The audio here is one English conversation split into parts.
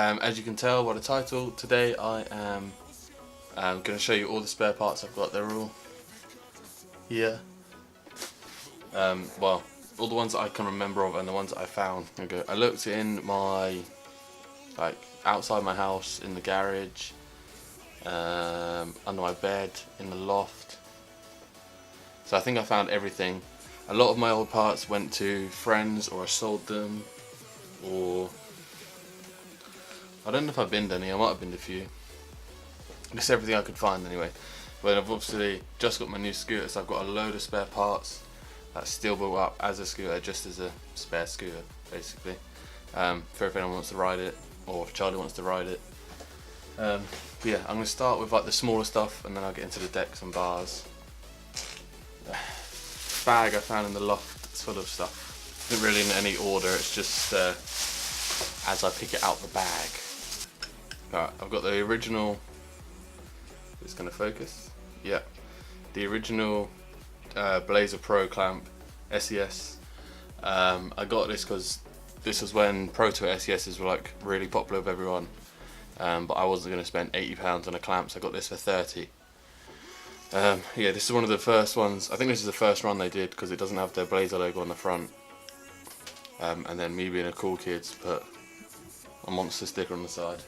As you can tell by the title, today I am going to show you all the spare parts I've got. They're all here. Well, all the ones that I can remember of and the ones that I found. Okay. I looked in my, outside my house, in the garage, under my bed, in the loft. So I think I found everything. A lot of my old parts went to friends, or I sold them, or I don't know if I binned any. I might have binned a few. Just everything I could find anyway. But I've obviously just got my new scooter, so I've got a load of spare parts that's still built up as a scooter, just as a spare scooter basically, for if anyone wants to ride it, or if Charlie wants to ride it. But yeah, I'm going to start with the smaller stuff, and then I'll get into the decks and bars. The bag I found in the loft, it's full of stuff. Not really in any order, it's just as I pick it out the bag. Alright, I've got the original, it's going to focus, yeah, the original Blazer Pro clamp, SES. I got this because this was when Pro Tour SESs were really popular with everyone, but I wasn't going to spend £80 on a clamp, so I got this for 30. Yeah, this is one of the first ones. I think this is the first run they did because it doesn't have their Blazer logo on the front. And then me being a cool kid put a monster sticker on the side.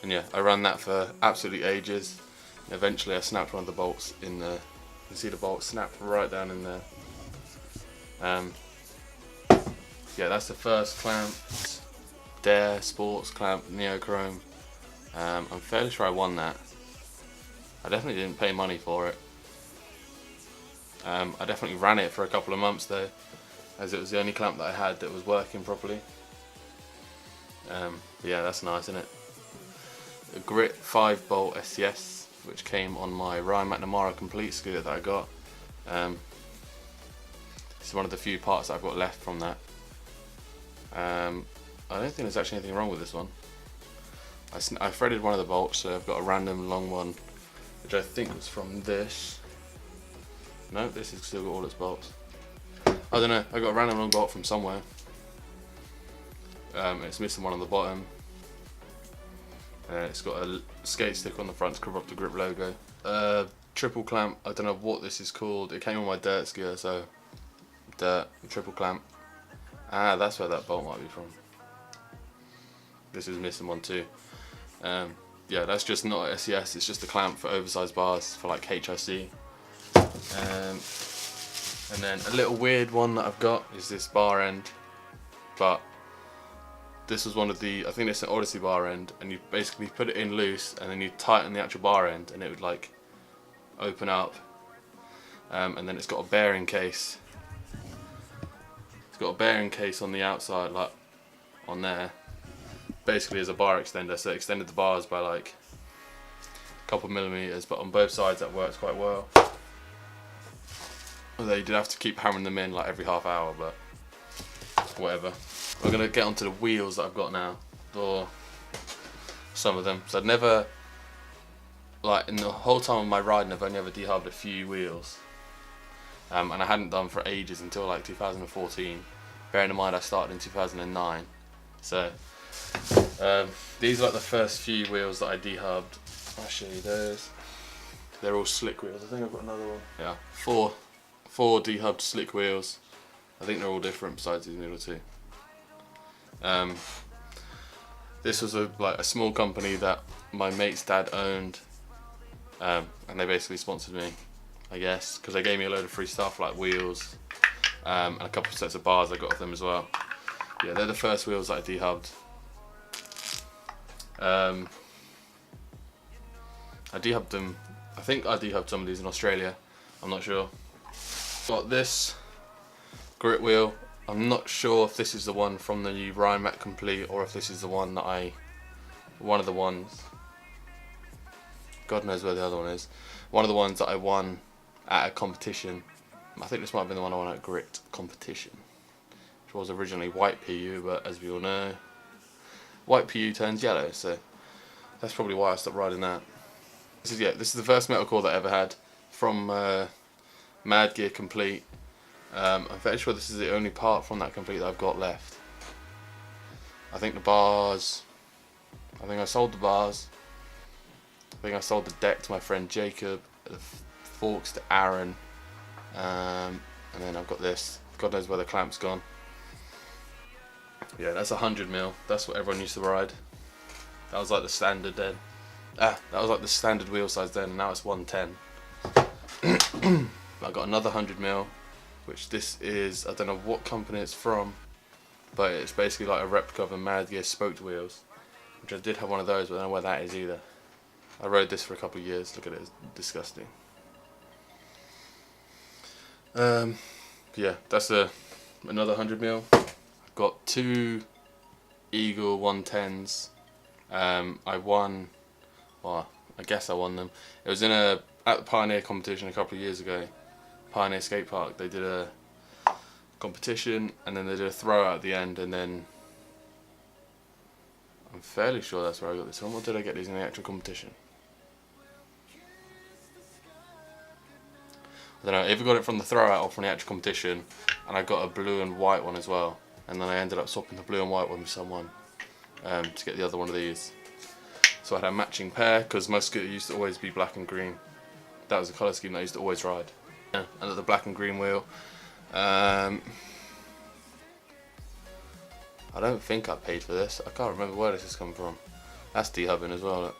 And yeah, I ran that for absolutely ages. And eventually I snapped one of the bolts in the, you can see the bolt snapped right down in there. Yeah, that's the first clamp. Dare Sports clamp, Neochrome. I'm fairly sure I won that. I definitely didn't pay money for it. I definitely ran it for a couple of months though, as it was the only clamp that I had that was working properly. Yeah, that's nice, isn't it? A Grit 5 bolt SCS, which came on my Ryan McNamara Complete scooter that I got. It's one of the few parts that I've got left from that. I don't think there's actually anything wrong with this one. I threaded one of the bolts, so I've got a random long one, which I think was from this. No, this has still got all its bolts. I don't know, I got a random long bolt from somewhere. It's missing one on the bottom. It's got a skate stick on the front to cover up the grip logo. Triple clamp, I don't know what this is called. It came on my dirt skier, so dirt, triple clamp. Ah, that's where that bolt might be from. This is missing one too. Yeah, that's just not a SES, it's just a clamp for oversized bars for HIC. And then a little weird one that I've got is this bar end, but this was one of the, I think it's an Odyssey bar end, and you basically put it in loose and then you tighten the actual bar end and it would open up, and then it's got a bearing case. It's got a bearing case on the outside, on there, basically as a bar extender, so it extended the bars by a couple millimeters, but on both sides that works quite well. Although you did have to keep hammering them in every half hour, but whatever. We're going to get onto the wheels that I've got now, or some of them. So I'd never, in the whole time of my riding, I've only ever dehubbed a few wheels. And I hadn't done for ages until 2014. Bearing in mind I started in 2009. So these are the first few wheels that I dehubbed. I'll show you those. They're all slick wheels. I think I've got another one. Yeah, four dehubbed slick wheels. I think they're all different besides these little two. This was a small company that my mate's dad owned, and they basically sponsored me, I guess, because they gave me a load of free stuff like wheels, and a couple of sets of bars I got off them as well. Yeah, they're the first wheels that I dehubbed. I dehubbed them, I think I dehubbed some of these in Australia, I'm not sure. Got this Grit wheel. I'm not sure if this is the one from the Ryan Mac Complete or if this is the one that one of the ones, God knows where the other one is, one of the ones that I won at a competition. I think this might have been the one I won at Grit competition, which was originally white PU, but as we all know, white PU turns yellow, so that's probably why I stopped riding that. This is the first metal core that I ever had from Mad Gear Complete. I'm fairly sure this is the only part from that Complete that I've got left. I think the bars I think I sold the bars. I think I sold the deck to my friend Jacob, the forks to Aaron, and then I've got this. God knows where the clamp's gone. Yeah, that's 100mm. That's what everyone used to ride. That was like the standard then. That was like the standard wheel size then, and now it's 110. I got another 100mm, which this is, I don't know what company it's from, but it's basically like a replica of a Mad Gear spoked wheels, which I did have one of those, but I don't know where that is either. I rode this for a couple of years. Look at it, it's disgusting. Yeah, that's another 100mm. I've got two Eagle 110s. I won, well, I guess I won them. It was at the Pioneer competition a couple of years ago. Pioneer Skate Park. They did a competition and then they did a throw at the end, and then I'm fairly sure that's where I got this one. Or did I get these in the actual competition? I don't know, I either got it from the throw-out or from the actual competition, and I got a blue and white one as well, and then I ended up swapping the blue and white one with someone to get the other one of these. So I had a matching pair, because my scooter used to always be black and green. That was the colour scheme that I used to always ride. Yeah, and the black and green wheel. I don't think I paid for this. I can't remember where this has come from. That's dehubbing as well, look.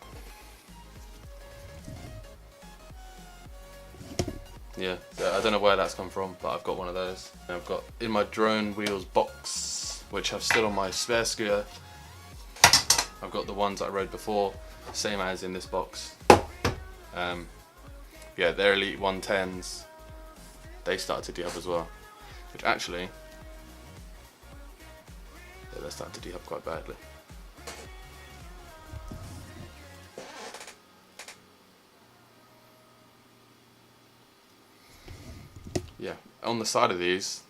Yeah, so I don't know where that's come from, but I've got one of those. And I've got in my drone wheels box, which I've still on my spare scooter. I've got the ones that I rode before, same as in this box. Yeah, they're Elite 110s. They started to dehub as well, which actually, yeah, they're starting to dehub quite badly. Yeah, on the side of these,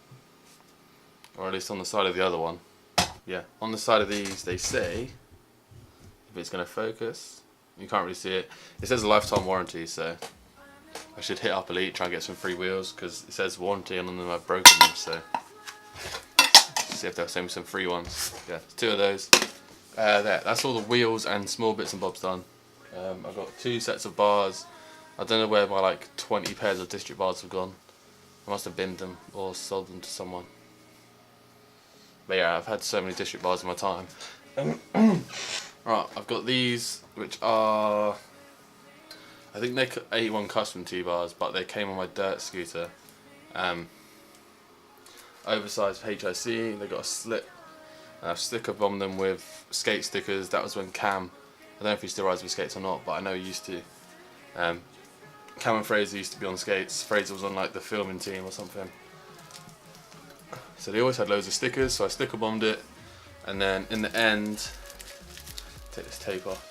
or at least on the side of the other one, yeah, on the side of these they say, if it's going to focus, you can't really see it, it says a lifetime warranty, so I should hit up Elite, try and get some free wheels, because it says warranty and on them I've broken them, so see if they'll send me some free ones. Yeah, two of those. That's all the wheels and small bits and bobs done. I've got two sets of bars. I don't know where my like 20 pairs of district bars have gone. I must have binned them or sold them to someone. But yeah, I've had so many district bars in my time. Right, I've got these, which are, I think they're A1 custom T-bars, but they came on my dirt scooter. Oversized HIC, they got a slip. And I've sticker bombed them with skate stickers. That was when Cam, I don't know if he still rides with skates or not, but I know he used to. Cam and Fraser used to be on skates. Fraser was on like the filming team or something. So they always had loads of stickers, so I sticker bombed it. And then in the end, take this tape off,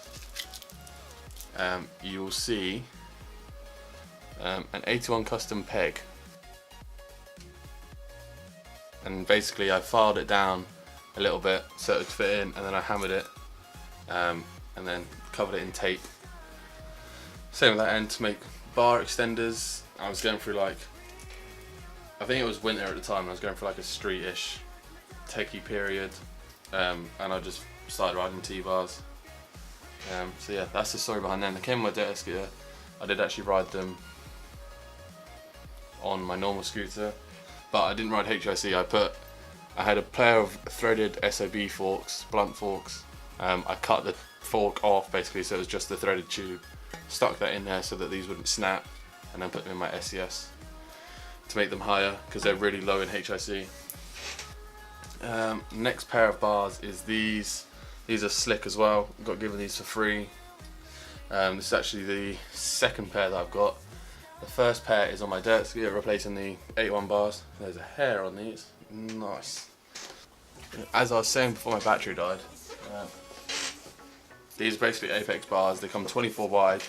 you will see an 81 custom peg. And basically I filed it down a little bit so it would fit in, and then I hammered it and then covered it in tape. Same with that end to make bar extenders. I was going through like, I think it was winter at the time, and I was going for like a street-ish techie period, and I just started riding T-bars. So yeah, that's the story behind them. They came on my dirt scooter. I did actually ride them on my normal scooter, but I didn't ride HIC. I had a pair of threaded SOB forks, blunt forks. I cut the fork off basically, so it was just the threaded tube. Stuck that in there so that these wouldn't snap, and then put them in my SES to make them higher because they're really low in HIC. Next pair of bars is these. These are slick as well. I got given these for free. This is actually the second pair that I've got. The first pair is on my dirt scooter, replacing the 81 bars. There's a hair on these. Nice. As I was saying before my battery died, these are basically Apex bars. They come 24 wide,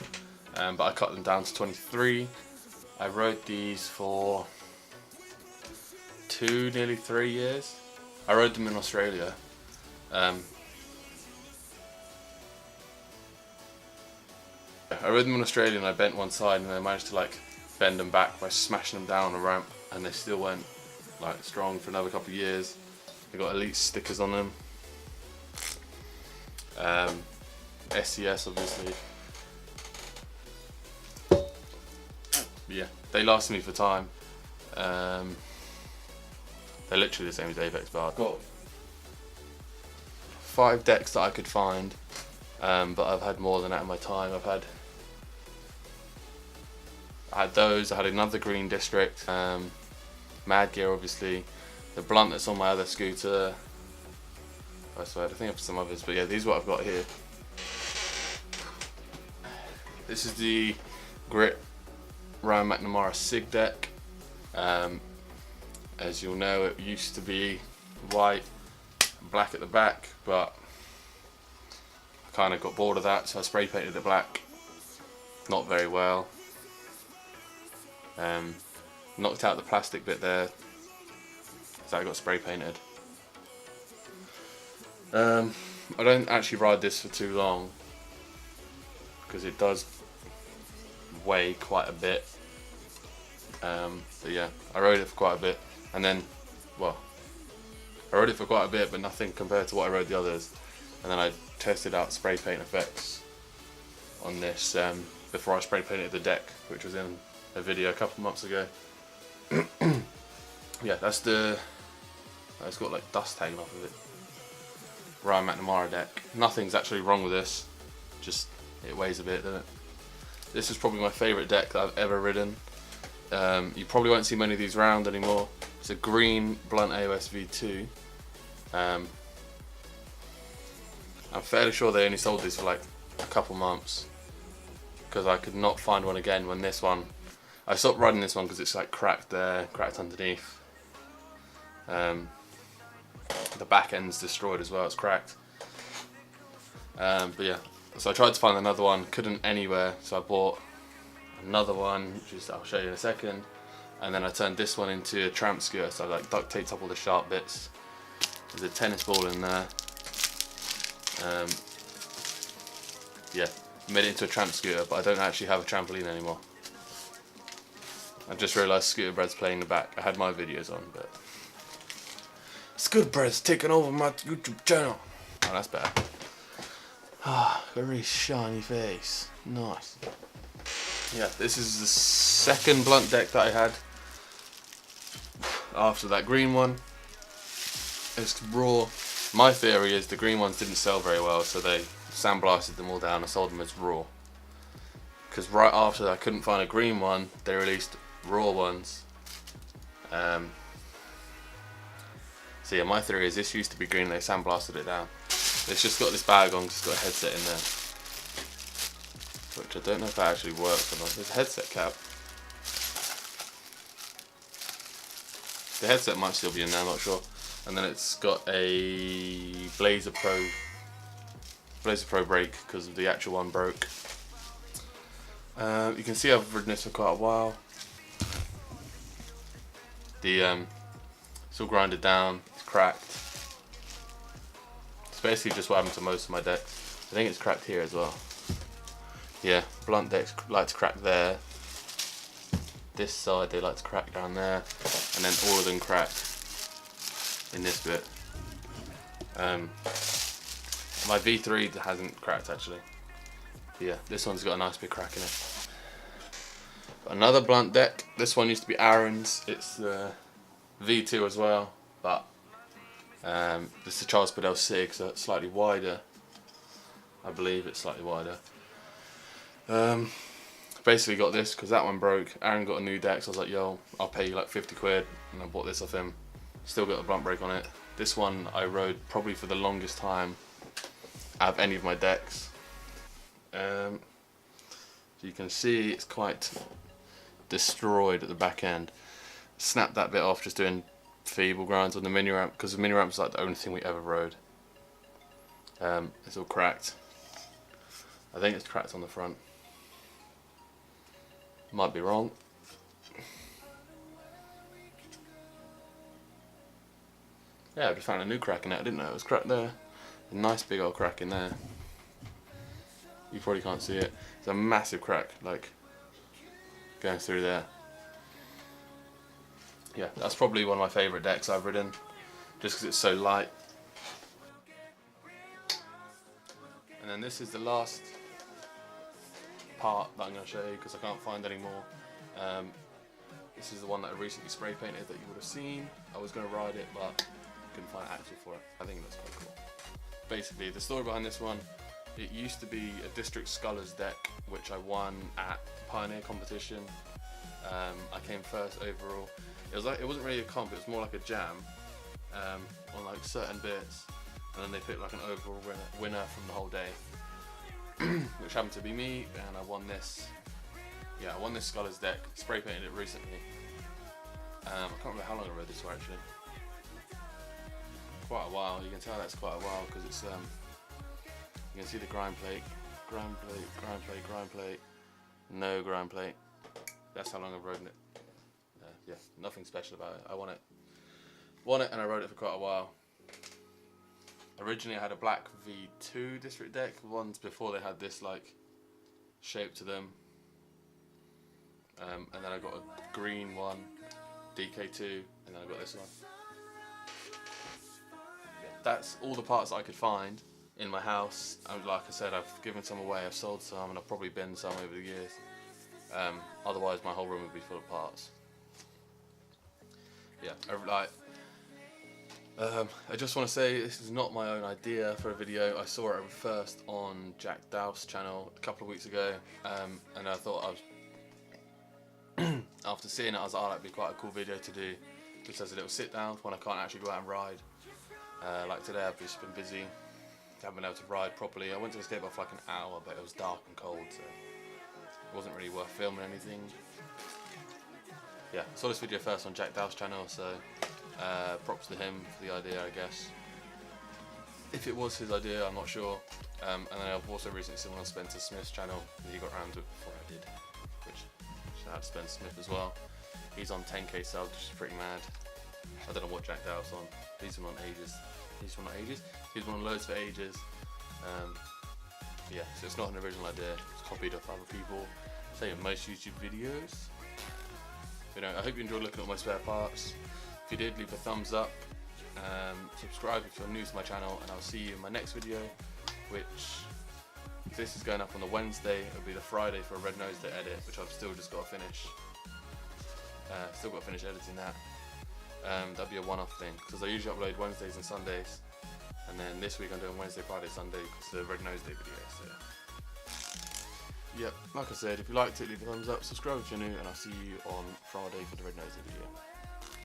but I cut them down to 23. I rode these for nearly 3 years. I rode them in Australia. I rode them in Australia and I bent one side, and I managed to like bend them back by smashing them down on a ramp, and they still went like strong for another couple of years. They got Elite stickers on them. SCS obviously. But yeah, they last me for time. They're literally the same as Apex, but I've got 5 decks that I could find, but I've had more than that in my time. I had those, I had another green district, Mad Gear obviously, the blunt that's on my other scooter, I think I have some others, but yeah, these are what I've got here. This is the Grit Ryan McNamara SIG deck. As you'll know, it used to be white, black at the back, but I kind of got bored of that, so I spray painted it black. Not very well. Knocked out the plastic bit there, so I got spray painted. I don't actually ride this for too long because it does weigh quite a bit. But yeah, I rode it for quite a bit, and then, well, I rode it for quite a bit, but nothing compared to what I rode the others. And then I tested out spray paint effects on this before I spray painted the deck, which was in a video a couple months ago. Yeah, that's the. It's got like dust hanging off of it. Ryan McNamara deck. Nothing's actually wrong with this. Just it weighs a bit, doesn't it? This is probably my favourite deck that I've ever ridden. You probably won't see many of these around anymore. It's a green blunt AOS V2. I'm fairly sure they only sold these for like a couple months because I could not find one again when this one. I stopped riding this one because it's like cracked there, cracked underneath. The back end's destroyed as well, it's cracked. But yeah, so I tried to find another one, couldn't anywhere, so I bought another one, which is, I'll show you in a second. And then I turned this one into a tramp scooter, so I like duct taped up all the sharp bits. There's a tennis ball in there. Yeah, made it into a tramp scooter, but I don't actually have a trampoline anymore. I just realised Scooter Bread's playing the back. I had my videos on, but Scooter Bread's taking over my YouTube channel. Oh, that's better. Ah, got a really shiny face. Nice. Yeah, this is the second blunt deck that I had after that green one. It's raw. My theory is the green ones didn't sell very well, so they sandblasted them all down and sold them as raw. Because right after I couldn't find a green one, they released raw ones. So yeah, my theory is this used to be green, they sandblasted it down. It's just got this bag on, it's got a headset in there. Which I don't know if that actually works or not. There's a headset cap. The headset might still be in there, I'm not sure. And then it's got a Blazer Pro brake because the actual one broke. You can see I've ridden this for quite a while. It's all grinded down, it's cracked. It's basically just what happened to most of my decks. I think it's cracked here as well. Yeah, blunt decks like to crack there. This side they like to crack down there, and then all of them crack in this bit. My V3 hasn't cracked actually. But yeah, this one's got a nice big crack in it. Got another blunt deck. This one used to be Aaron's. It's the V2 as well, but this is the Charles Bedell SIG, so it's slightly wider. I believe it's slightly wider. Basically got this because that one broke. Aaron got a new deck, so I was like, yo, I'll pay you like 50 quid, and I bought this off him. Still got a blunt brake on it. This one I rode probably for the longest time out of any of my decks. So you can see it's quite destroyed at the back end. Snapped that bit off just doing feeble grinds on the mini ramp because the mini ramp's like the only thing we ever rode. It's all cracked. I think it's cracked on the front. Might be wrong. Yeah, I just found a new crack in it. I didn't know it was cracked there. A nice big old crack in there. You probably can't see it. It's a massive crack, like going through there. Yeah, that's probably one of my favourite decks I've ridden, just because it's so light. And then this is the last part that I'm going to show you because I can't find any more. This is the one that I recently spray painted that you would have seen. I was going to ride it, but couldn't find an axle for it. I think that's quite cool. Basically, the story behind this one, it used to be a District Scullers deck, which I won at the Pioneer competition. I came first overall. It wasn't really a comp, it was more like a jam on like certain bits, and then they picked like an overall winner from the whole day, which happened to be me, and I won this. Yeah, I won this Scullers deck, spray painted it recently. I can't remember how long I rode this for actually. Quite a while. You can tell that's quite a while because it's you can see the grind plate, grind plate, grind plate, grind plate, no grind plate. That's how long I've ridden it. Yeah, nothing special about it. I won it, and I rode it for quite a while. Originally, I had a black V2 District deck. Ones before they had this like shape to them. And then I got a green one, DK2, and then I got this one. Yeah, that's all the parts that I could find in my house. Like I said, I've given some away, I've sold some, and I've probably binned some over the years. Otherwise, my whole room would be full of parts. Yeah, I just want to say this is not my own idea for a video. I saw it first on Jack Dow's channel a couple of weeks ago, and I thought after seeing it, I was like, oh, that'd be quite a cool video to do, just as a little sit down when I can't actually go out and ride. Like today, I've just been busy, haven't been able to ride properly. I went to the skate park for like an hour, but it was dark and cold, so it wasn't really worth filming anything. Yeah, I saw this video first on Jack Dow's channel, so props to him for the idea, I guess. If it was his idea, I'm not sure. And then I've also recently seen one on Spencer Smith's channel that he got around to it before I did, which shout out to Spencer Smith as well. He's on 10k subs, which is pretty mad. I don't know what Jack Dow's on. He's been on ages. He's been on loads for ages. Yeah, so it's not an original idea. It's copied off other people. Say in most YouTube videos. But I hope you enjoyed looking at my spare parts. If you did, leave a thumbs up. Subscribe if you're new to my channel, and I'll see you in my next video, which, if this is going up on the Wednesday, it'll be the Friday for a Red Nose Day edit, which I've still just got to finish. Still got to finish editing that. That'll be a one-off thing, because I usually upload Wednesdays and Sundays, and then this week I'm doing Wednesday, Friday, Sunday, because it's the Red Nose Day video, so yeah, like I said, if you liked it, leave a thumbs up, subscribe if you're new, and I'll see you on Friday for the Red Nose Day video.